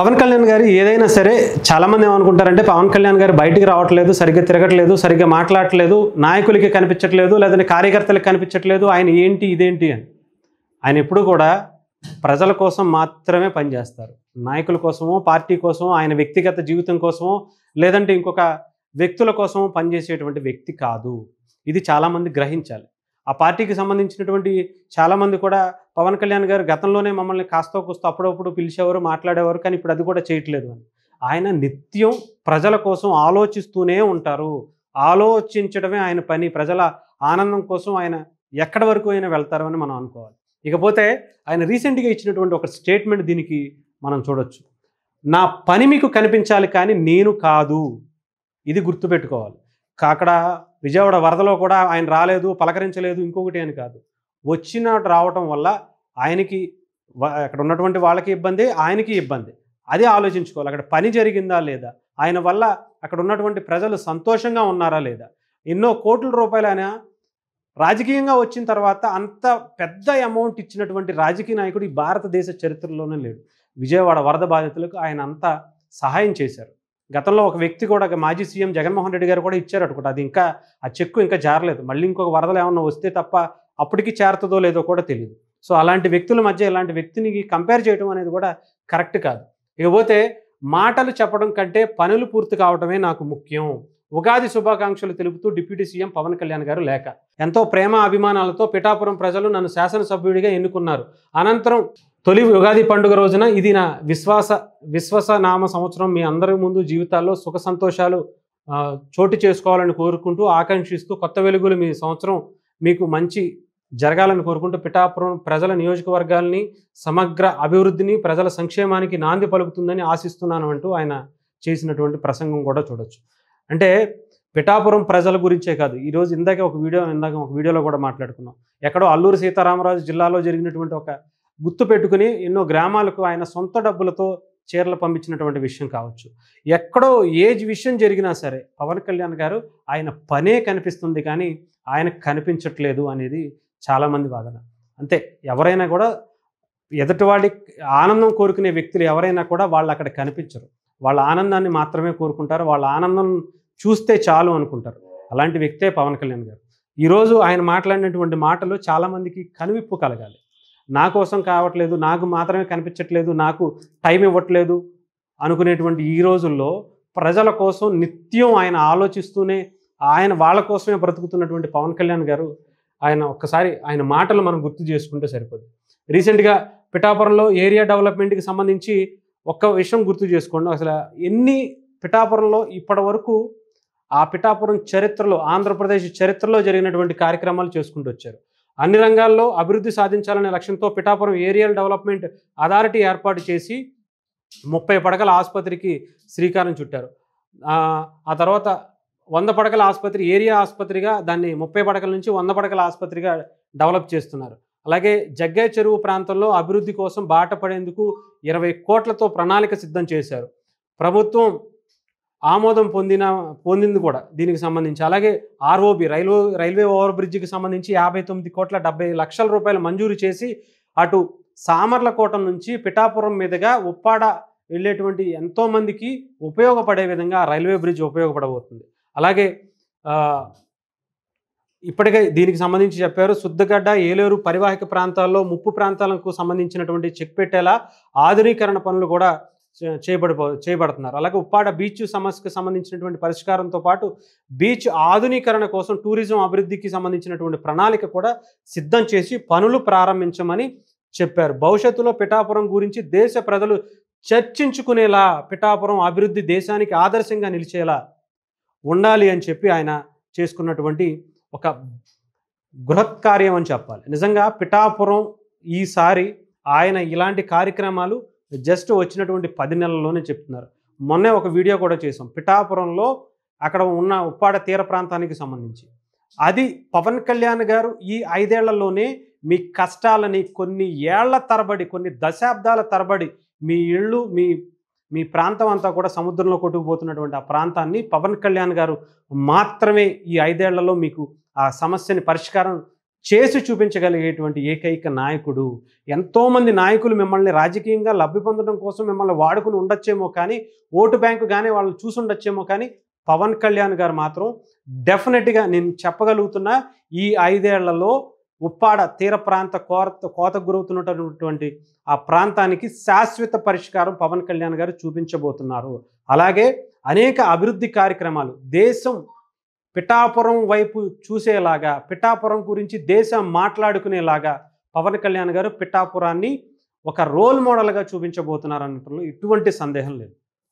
పవన్ కళ్యాణ్ గారు ఏదైనా సరే చాలామంది ఏమనుకుంటారంటే పవన్ కళ్యాణ్ గారు బయటికి రావట్లేదు, సరిగ్గా తిరగట్లేదు, సరిగ్గా మాట్లాడట్లేదు, నాయకులకి కనిపించట్లేదు, లేదంటే కార్యకర్తలకు కనిపించట్లేదు, ఆయన ఏంటి ఇదేంటి అని. ఆయన ఎప్పుడు కూడా ప్రజల కోసం మాత్రమే పనిచేస్తారు. నాయకుల కోసమో, పార్టీ కోసమో, ఆయన వ్యక్తిగత జీవితం కోసమో, లేదంటే ఇంకొక వ్యక్తుల కోసమో పనిచేసేటువంటి వ్యక్తి కాదు. ఇది చాలామంది గ్రహించాలి. ఆ పార్టీకి సంబంధించినటువంటి చాలామంది కూడా పవన్ కళ్యాణ్ గారు గతంలోనే మమ్మల్ని కాస్తో కూస్తో అప్పుడప్పుడు పిలిచేవారు, మాట్లాడేవారు, కానీ ఇప్పుడు అది కూడా చేయట్లేదు అని. ఆయన నిత్యం ప్రజల కోసం ఆలోచిస్తూనే ఉంటారు. ఆలోచించడమే ఆయన పని. ప్రజల ఆనందం కోసం ఆయన ఎక్కడి వరకు అయినా వెళ్తారు అని మనం అనుకోవాలి. ఇకపోతే ఆయన రీసెంట్గా ఇచ్చినటువంటి ఒక స్టేట్మెంట్ దీనికి మనం చూడొచ్చు. నా పని మీకు కనిపించాలి కానీ నేను కాదు. ఇది గుర్తుపెట్టుకోవాలి. అక్కడ విజయవాడ వరదలో కూడా ఆయన రాలేదు, పలకరించలేదు, ఇంకొకటి అని కాదు. వచ్చినట్టు రావటం వల్ల ఆయనకి అక్కడ ఉన్నటువంటి వాళ్ళకి ఇబ్బంది, ఆయనకి ఇబ్బంది. అది ఆలోచించుకోవాలి. అక్కడ పని జరిగిందా లేదా, ఆయన వల్ల అక్కడ ఉన్నటువంటి ప్రజలు సంతోషంగా ఉన్నారా లేదా. ఎన్నో కోట్ల రూపాయలు ఆయన రాజకీయంగా వచ్చిన తర్వాత అంత పెద్ద అమౌంట్ ఇచ్చినటువంటి రాజకీయ నాయకుడు ఈ భారతదేశ చరిత్రలోనే లేడు. విజయవాడ వరద బాధితులకు ఆయన అంత సహాయం చేశారు. గతంలో ఒక వ్యక్తి కూడా మాజీ సీఎం జగన్మోహన్ రెడ్డి గారు కూడా ఇచ్చారు అనుకుంటా. అది ఇంకా ఆ చెక్కు ఇంకా జారలేదు. మళ్ళీ ఇంకొక వరదలు ఏమన్నా వస్తే తప్ప అప్పటికి చేరుతుందో లేదో కూడా తెలియదు. సో అలాంటి వ్యక్తుల మధ్య ఇలాంటి వ్యక్తిని కంపేర్ చేయడం అనేది కూడా కరెక్ట్ కాదు. ఇకపోతే మాటలు చెప్పడం కంటే పనులు పూర్తి కావడమే నాకు ముఖ్యం. ఉగాది శుభాకాంక్షలు తెలుపుతూ డిప్యూటీ సీఎం పవన్ కళ్యాణ్ గారు లేఖ. ఎంతో ప్రేమ అభిమానాలతో పిఠాపురం ప్రజలు నన్ను శాసనసభ్యుడిగా ఎన్నుకున్నారు. అనంతరం తొలి ఉగాది పండుగ రోజున ఇది నా విశ్వాసనామ సంవత్సరం. మీ అందరి ముందు జీవితాల్లో సుఖ సంతోషాలు చోటు చేసుకోవాలని కోరుకుంటూ ఆకాంక్షిస్తూ కొత్త వెలుగులు మీ సంవత్సరం మీకు మంచి జరగాలని కోరుకుంటూ పిఠాపురం ప్రజల నియోజకవర్గాల్ని సమగ్ర అభివృద్ధిని ప్రజల సంక్షేమానికి నాంది పలుకుతుందని ఆశిస్తున్నాను అంటూ ఆయన చేసినటువంటి ప్రసంగం కూడా చూడొచ్చు. అంటే పిఠాపురం ప్రజల గురించే కాదు, ఈరోజు ఇందాక ఒక వీడియోలో కూడా మాట్లాడుకున్నాం. ఎక్కడో అల్లూరు సీతారామరాజు జిల్లాలో జరిగినటువంటి ఒక గుర్తు పెట్టుకుని ఎన్నో గ్రామాలకు ఆయన సొంత డబ్బులతో చీరలు పంపించినటువంటి విషయం కావచ్చు. ఎక్కడో ఏ విషయం జరిగినా సరే పవన్ కళ్యాణ్ గారు ఆయన పనే కనిపిస్తుంది కానీ ఆయనకు కనిపించట్లేదు అనేది చాలామంది వాదన. అంతే, ఎవరైనా కూడా ఎదుటివాడి ఆనందం కోరుకునే వ్యక్తులు ఎవరైనా కూడా వాళ్ళు అక్కడ కనిపించరు. వాళ్ళ ఆనందాన్ని మాత్రమే కోరుకుంటారు. వాళ్ళ ఆనందం చూస్తే చాలు అనుకుంటారు. అలాంటి వ్యక్తే పవన్ కళ్యాణ్ గారు. ఈరోజు ఆయన మాట్లాడినటువంటి మాటలు చాలామందికి కనువిప్పు కలగాలి. నా కోసం కావట్లేదు, నాకు మాత్రమే కనిపించట్లేదు, నాకు టైం ఇవ్వట్లేదు అనుకునేటువంటి ఈ రోజుల్లో ప్రజల కోసం నిత్యం ఆయన ఆలోచిస్తూనే ఆయన వాళ్ళ కోసమే బ్రతుకుతున్నటువంటి పవన్ కళ్యాణ్ గారు ఒక్కసారి ఆయన మాటలు మనం గుర్తు చేసుకుంటే సరిపోదు. రీసెంట్గా పిఠాపురంలో ఏరియా డెవలప్మెంట్కి సంబంధించి ఒక్క విషయం గుర్తు చేసుకోండి. అసలు ఎన్ని పిఠాపురంలో ఇప్పటి వరకు ఆ పిఠాపురం చరిత్రలో, ఆంధ్రప్రదేశ్ చరిత్రలో జరిగినటువంటి కార్యక్రమాలు చేసుకుంటూ వచ్చారు. అన్ని రంగాల్లో అభివృద్ధి సాధించాలనే లక్ష్యంతో పిఠాపురం ఏరియల్ డెవలప్మెంట్ అథారిటీ ఏర్పాటు చేసి 30 పడకల ఆసుపత్రికి శ్రీకారం చుట్టారు. ఆ తర్వాత 100 పడకల ఆసుపత్రి, ఏరియా ఆసుపత్రిగా దాన్ని 30 పడకల నుంచి 100 పడకల ఆసుపత్రిగా డెవలప్ చేస్తున్నారు. అలాగే జగ్గయ్య చెరువు ప్రాంతంలో అభివృద్ధి కోసం బాట పడేందుకు 20 కోట్లతో ప్రణాళిక సిద్ధం చేశారు. ప్రభుత్వం ఆమోదం పొందింది కూడా దీనికి సంబంధించి. అలాగే ఆర్ఓబి రైల్వే ఓవర్ బ్రిడ్జికి సంబంధించి 59 కోట్ల 70 లక్షల రూపాయలు మంజూరు చేసి అటు సామర్లకోట నుంచి పిఠాపురం మీదుగా ఉప్పాడ వెళ్ళేటువంటి ఎంతోమందికి ఉపయోగపడే విధంగా రైల్వే బ్రిడ్జ్ ఉపయోగపడబోతుంది. అలాగే ఇప్పటికే దీనికి సంబంధించి చెప్పారు, సుద్దగడ్డ, ఏలేరు పరివాహక ప్రాంతాల్లో ముప్పు ప్రాంతాలకు సంబంధించినటువంటి చెక్ పెట్టేలా ఆధునీకరణ పనులు కూడా చేయబడుతున్నారు. అలాగే ఉప్పాడ బీచ్ సమస్యకు సంబంధించినటువంటి పరిష్కారంతో పాటు బీచ్ ఆధునీకరణ కోసం టూరిజం అభివృద్ధికి సంబంధించినటువంటి ప్రణాళిక కూడా సిద్ధం చేసి పనులు ప్రారంభించమని చెప్పారు. భవిష్యత్తులో పిఠాపురం గురించి దేశ ప్రజలు చర్చించుకునేలా పిఠాపురం అభివృద్ధి దేశానికి ఆదర్శంగా నిలిచేలా ఉండాలి అని చెప్పి ఆయన చేసుకున్నటువంటి ఒక బృహత్ కార్యం అని చెప్పాలి. నిజంగా పిఠాపురం ఈసారి ఆయన ఇలాంటి కార్యక్రమాలు జస్ట్ వచ్చినటువంటి 10 నెలల్లోనే చెప్తున్నారు. మొన్నే ఒక వీడియో కూడా చేసాం పిఠాపురంలో అక్కడ ఉన్న ఉప్పాడ తీర ప్రాంతానికి సంబంధించి. అది పవన్ కళ్యాణ్ గారు ఈ 5 ఏళ్లలోనే మీ కష్టాలని కొన్ని ఏళ్ల తరబడి, కొన్ని దశాబ్దాల తరబడి మీ ఇళ్ళు, మీ ప్రాంతం అంతా కూడా సముద్రంలో కొట్టుకుపోతున్నటువంటి ఆ ప్రాంతాన్ని పవన్ కళ్యాణ్ గారు మాత్రమే ఈ 5 ఏళ్లలో మీకు ఆ సమస్యని పరిష్కారం చేసి చూపించగలిగేటువంటి ఏకైక నాయకుడు. ఎంతోమంది నాయకులు మిమ్మల్ని రాజకీయంగా లబ్ధి పొందడం కోసం మిమ్మల్ని వాడుకుని ఉండొచ్చేమో కానీ, ఓటు బ్యాంకుగానే వాళ్ళు చూసుండొచ్చేమో కానీ, పవన్ కళ్యాణ్ గారు మాత్రం డెఫినెట్‌గా నేను చెప్పగలుగుతున్నా, ఈ 5 ఏళ్లలో ఉప్పాడ తీర ప్రాంత కోతకు గురవుతున్నటువంటి ఆ ప్రాంతానికి శాశ్వత పరిష్కారం పవన్ కళ్యాణ్ గారు చూపించబోతున్నారు. అలాగే అనేక అభివృద్ధి కార్యక్రమాలు దేశం పిఠాపురం వైపు చూసేలాగా, పిఠాపురం గురించి దేశం మాట్లాడుకునేలాగా పవన్ కళ్యాణ్ గారు పిఠాపురాన్ని ఒక రోల్ మోడల్‌గా చూపించబోతున్నారు అనటంలో ఎటువంటి సందేహం లేదు.